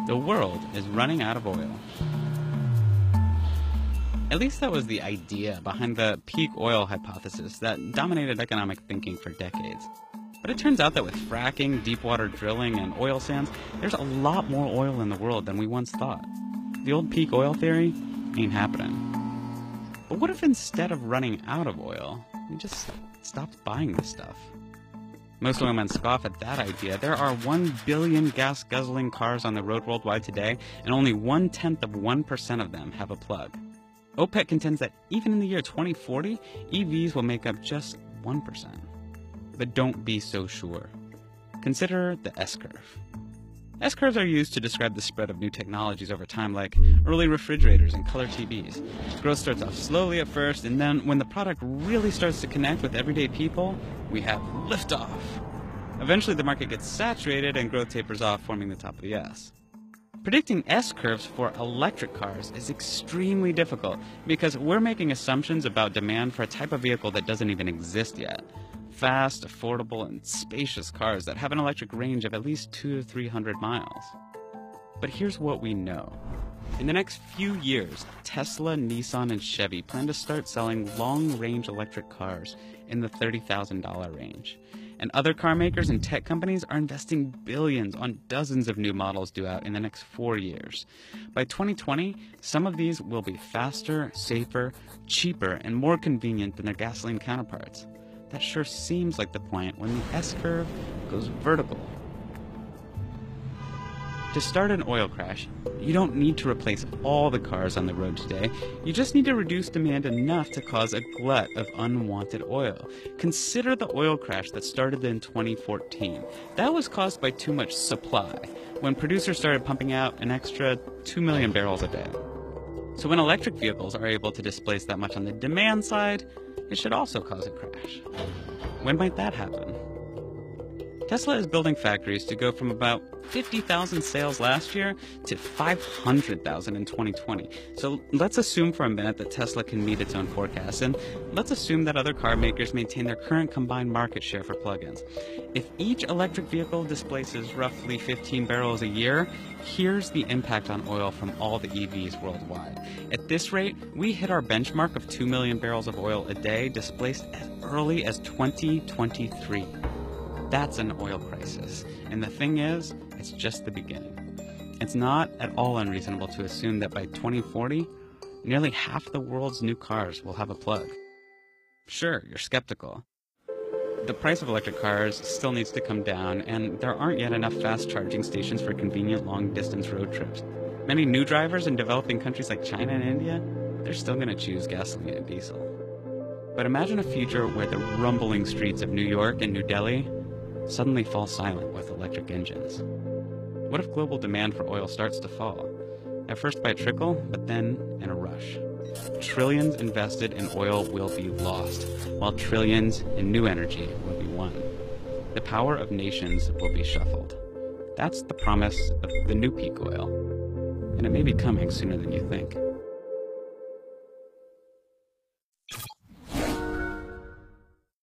The world is running out of oil. At least that was the idea behind the peak oil hypothesis that dominated economic thinking for decades. But it turns out that with fracking, deep water drilling, and oil sands, there's a lot more oil in the world than we once thought. The old peak oil theory ain't happening. But what if instead of running out of oil, we just stopped buying this stuff? Most oilmen scoff at that idea. There are 1 billion gas-guzzling cars on the road worldwide today, and only 0.1% of them have a plug. OPEC contends that even in the year 2040, EVs will make up just 1%. But don't be so sure. Consider the S-curve. S-curves are used to describe the spread of new technologies over time, like early refrigerators and color TVs. Growth starts off slowly at first, and then when the product really starts to connect with everyday people, we have liftoff. Eventually the market gets saturated and growth tapers off, forming the top of the S. Predicting S-curves for electric cars is extremely difficult because we're making assumptions about demand for a type of vehicle that doesn't even exist yet. Fast, affordable, and spacious cars that have an electric range of at least 200 to 300 miles. But here's what we know. In the next few years, Tesla, Nissan, and Chevy plan to start selling long-range electric cars in the $30,000 range. And other car makers and tech companies are investing billions on dozens of new models due out in the next 4 years. By 2020, some of these will be faster, safer, cheaper, and more convenient than their gasoline counterparts. That sure seems like the point when the S-curve goes vertical. To start an oil crash, you don't need to replace all the cars on the road today. You just need to reduce demand enough to cause a glut of unwanted oil. Consider the oil crash that started in 2014. That was caused by too much supply, when producers started pumping out an extra 2 million barrels a day. So when electric vehicles are able to displace that much on the demand side, it should also cause a crash. When might that happen? Tesla is building factories to go from about 50,000 sales last year to 500,000 in 2020. So let's assume for a minute that Tesla can meet its own forecasts, and let's assume that other car makers maintain their current combined market share for plug-ins. If each electric vehicle displaces roughly 15 barrels a year, here's the impact on oil from all the EVs worldwide. At this rate, we hit our benchmark of 2 million barrels of oil a day displaced as early as 2023. That's an oil crisis. And the thing is, it's just the beginning. It's not at all unreasonable to assume that by 2040, nearly half the world's new cars will have a plug. Sure, you're skeptical. The price of electric cars still needs to come down, and there aren't yet enough fast charging stations for convenient long-distance road trips. Many new drivers in developing countries like China and India, they're still going to choose gasoline and diesel. But imagine a future where the rumbling streets of New York and New Delhi suddenly fall silent with electric engines. What if global demand for oil starts to fall? At first by a trickle, but then in a rush. Trillions invested in oil will be lost, while trillions in new energy will be won. The power of nations will be shuffled. That's the promise of the new peak oil, and it may be coming sooner than you think.